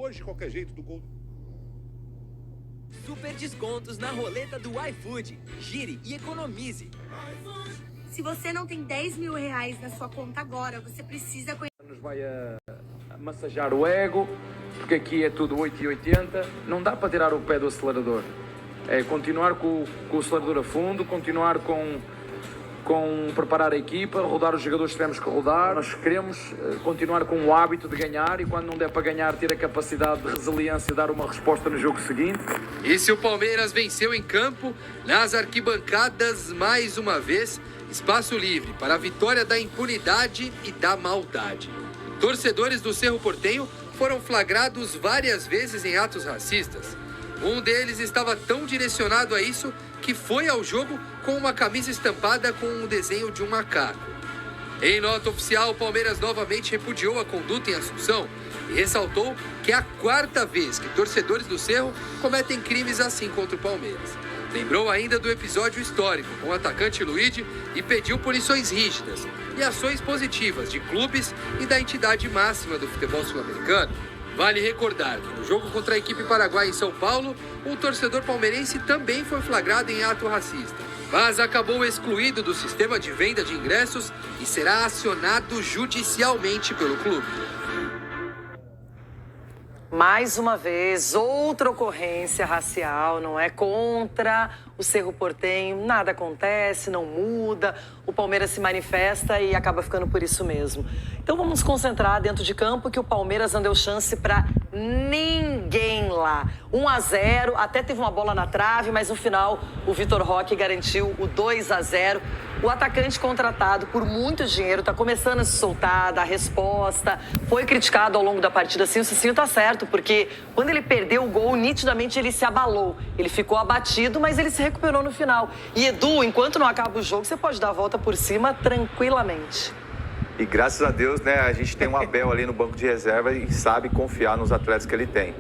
Hoje, qualquer jeito do gol. Super descontos na roleta do iFood. Gire e economize. Se você não tem 10 mil reais na sua conta agora, você precisa conhecer. Nos vai a massajar o ego, porque aqui é tudo 8,80. Não dá para tirar o pé do acelerador. É continuar com o acelerador a fundo, continuar com preparar a equipa, rodar os jogadores que tivemos que rodar. Nós queremos continuar com o hábito de ganhar e quando não der para ganhar, ter a capacidade de resiliência e dar uma resposta no jogo seguinte. E se o Palmeiras venceu em campo, nas arquibancadas, mais uma vez, espaço livre para a vitória da impunidade e da maldade. Torcedores do Cerro Porteño foram flagrados várias vezes em atos racistas. Um deles estava tão direcionado a isso que foi ao jogo com uma camisa estampada com o desenho de um macaco. Em nota oficial, o Palmeiras novamente repudiou a conduta em Assunção e ressaltou que é a quarta vez que torcedores do Cerro cometem crimes assim contra o Palmeiras. Lembrou ainda do episódio histórico com o atacante Luigi e pediu punições rígidas e ações positivas de clubes e da entidade máxima do futebol sul-americano. Vale recordar que no jogo contra a equipe paraguaia em São Paulo, um torcedor palmeirense também foi flagrado em ato racista, mas acabou excluído do sistema de venda de ingressos e será acionado judicialmente pelo clube. Mais uma vez, outra ocorrência racial, não é? Contra o Cerro Porteño, nada acontece, não muda, o Palmeiras se manifesta e acaba ficando por isso mesmo. Então vamos nos concentrar dentro de campo que o Palmeiras não deu chance para ninguém lá. 1-0, até teve uma bola na trave, mas no final o Vitor Roque garantiu o 2-0. O atacante contratado por muito dinheiro está começando a se soltar, dar resposta. Foi criticado ao longo da partida, sim, o Cicinho tá certo, porque quando ele perdeu o gol, nitidamente ele se abalou. Ele ficou abatido, mas ele se recuperou no final. E Edu, enquanto não acaba o jogo, você pode dar a volta por cima tranquilamente. E graças a Deus, né, a gente tem um Abel ali no banco de reserva e sabe confiar nos atletas que ele tem.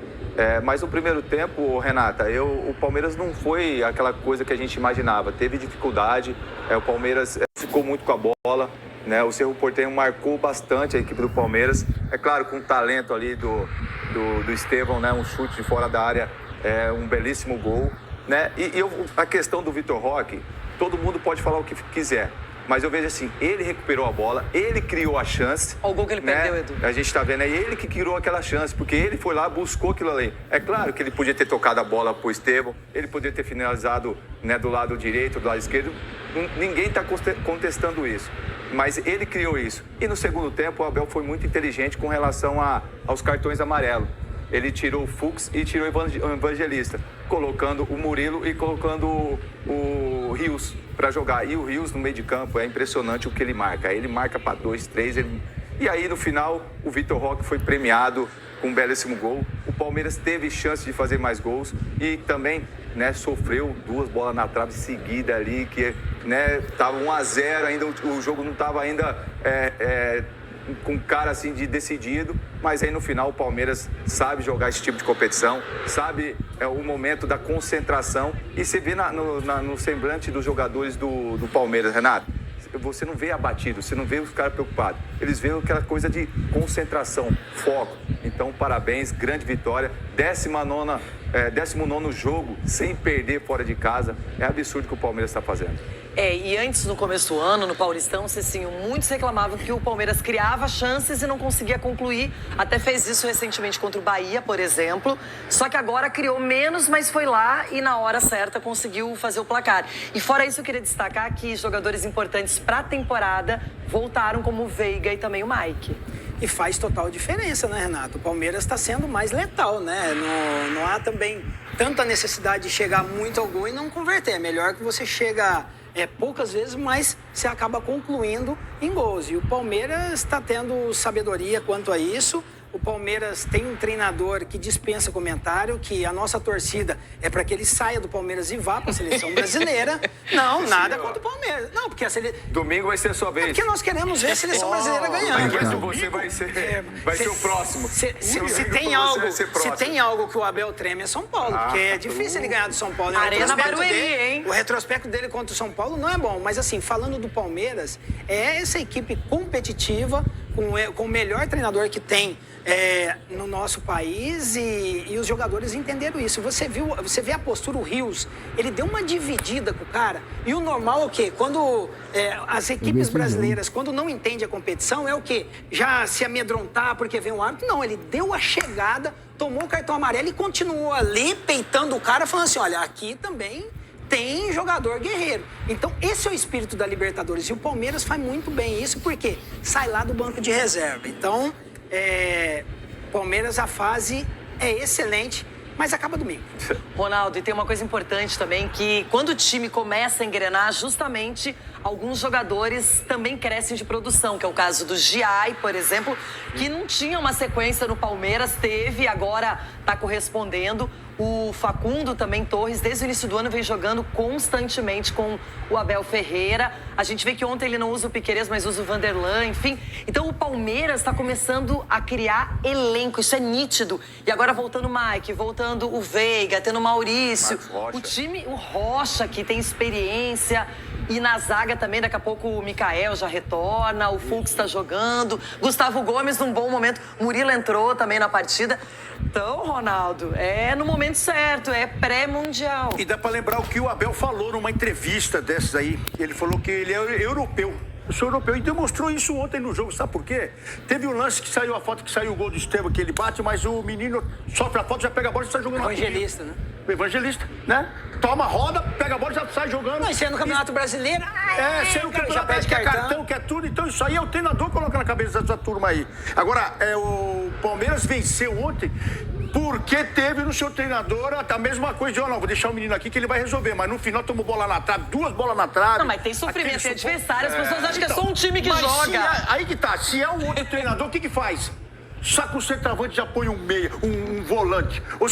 Mas no primeiro tempo, Renata, o Palmeiras não foi aquela coisa que a gente imaginava. Teve dificuldade, o Palmeiras ficou muito com a bola, né? O Cerro Porteño marcou bastante a equipe do Palmeiras. É claro, com o talento ali do Estevão, né? Um chute de fora da área, um belíssimo gol, né? A questão do Vitor Roque, todo mundo pode falar o que quiser. Mas eu vejo assim, ele recuperou a bola, ele criou a chance. Olha o gol que ele perdeu, Edu. A gente tá vendo, é ele que criou aquela chance, porque ele foi lá, buscou aquilo ali. É claro que ele podia ter tocado a bola pro Estevão, ele poderia ter finalizado, né, do lado direito, do lado esquerdo. Ninguém tá contestando isso. Mas ele criou isso. E no segundo tempo, o Abel foi muito inteligente com relação aos cartões amarelos. Ele tirou o Fux e tirou o Evangelista, colocando o Murilo e colocando o Rios para jogar. E o Rios no meio de campo, é impressionante o que ele marca. Ele marca para 2, 3. E aí no final o Vitor Roque foi premiado com um belíssimo gol. O Palmeiras teve chance de fazer mais gols e também, né, sofreu 2 bolas na trave seguida ali, que, né, tava 1-0 ainda, o jogo não estava ainda com cara assim de decidido, mas aí no final o Palmeiras sabe jogar esse tipo de competição, sabe o momento da concentração e você vê no semblante dos jogadores do Palmeiras, Renato, você não vê abatido, você não vê os caras preocupados, eles veem aquela coisa de concentração, foco. Então parabéns, grande vitória, 19º jogo sem perder fora de casa, é absurdo o que o Palmeiras está fazendo. E antes, no começo do ano, no Paulistão, Cicinho, muitos reclamavam que o Palmeiras criava chances e não conseguia concluir. Até fez isso recentemente contra o Bahia, por exemplo. Só que agora criou menos, mas foi lá e na hora certa conseguiu fazer o placar. E fora isso, eu queria destacar que jogadores importantes para a temporada voltaram, como o Veiga e também o Mike. E faz total diferença, né, Renato? O Palmeiras está sendo mais letal, né? Não há também tanta necessidade de chegar muito ao gol e não converter. É melhor que você chega poucas vezes, mas você acaba concluindo em gols. E o Palmeiras está tendo sabedoria quanto a isso. O Palmeiras tem um treinador que dispensa comentário, que a nossa torcida é para que ele saia do Palmeiras e vá para a seleção brasileira. Não, nada contra o Palmeiras. Não, porque a seleção... Domingo vai ser a sua vez. Porque nós queremos ver a seleção brasileira ganhando. Mas você vai ser o próximo. Se tem algo que o Abel treme é São Paulo, porque é difícil ele ganhar do São Paulo. Arena Barueri, hein? O retrospecto dele contra o São Paulo não é bom, mas assim, falando do Palmeiras, é essa equipe competitiva, com o melhor treinador que tem no nosso país e os jogadores entenderam isso. Você vê a postura, o Rios, ele deu uma dividida com o cara. E o normal é o quê? Quando as equipes brasileiras, quando não entendem a competição, é o quê? Já se amedrontar porque vem um árbitro? Não, ele deu a chegada, tomou o cartão amarelo e continuou ali peitando o cara, falando assim, olha, aqui também tem jogador guerreiro. Então, esse é o espírito da Libertadores. E o Palmeiras faz muito bem isso, porque sai lá do banco de reserva. Então, Palmeiras, a fase é excelente, mas acaba domingo. Ronaldo, e tem uma coisa importante também, que quando o time começa a engrenar, justamente alguns jogadores também crescem de produção, que é o caso do Giai, por exemplo, que não tinha uma sequência no Palmeiras, teve, agora está correspondendo. O Facundo também, Torres, desde o início do ano vem jogando constantemente com o Abel Ferreira. A gente vê que ontem ele não usa o Piquerez, mas usa o Vanderlan, enfim. Então o Palmeiras está começando a criar elenco, isso é nítido. E agora voltando o Mike, voltando o Veiga, tendo o Maurício. O time, o Rocha, que tem experiência. E na zaga também, daqui a pouco o Mikael já retorna, o Fux está jogando, Gustavo Gomes num bom momento, Murilo entrou também na partida. Então, Ronaldo, é no momento certo, é pré-mundial. E dá pra lembrar o que o Abel falou numa entrevista dessas aí. Ele falou que ele é europeu. Eu sou europeu e demonstrou isso ontem no jogo, sabe por quê? Teve um lance que saiu a foto, que saiu o gol do Estevam, que ele bate, mas o menino sofre a foto, já pega a bola e sai jogando. Evangelista, né? Evangelista, né? Toma roda, pega a bola e já sai jogando. Não, isso é no Campeonato Brasileiro. Sendo cara, já campeonato, pede quer cartão. cartão, quer tudo. Então isso aí é o treinador que coloca na cabeça dessa turma aí. Agora, o Palmeiras venceu ontem porque teve no seu treinador a mesma coisa de, não, vou deixar o menino aqui que ele vai resolver. Mas no final tomou bola na trave, 2 bolas na trave. Não, mas tem sofrimento, tem adversário, as pessoas acham que é só um time que mas joga. Aí que tá, se é um outro treinador, o que faz? Saca o centroavante e já põe um meia, um volante. Ou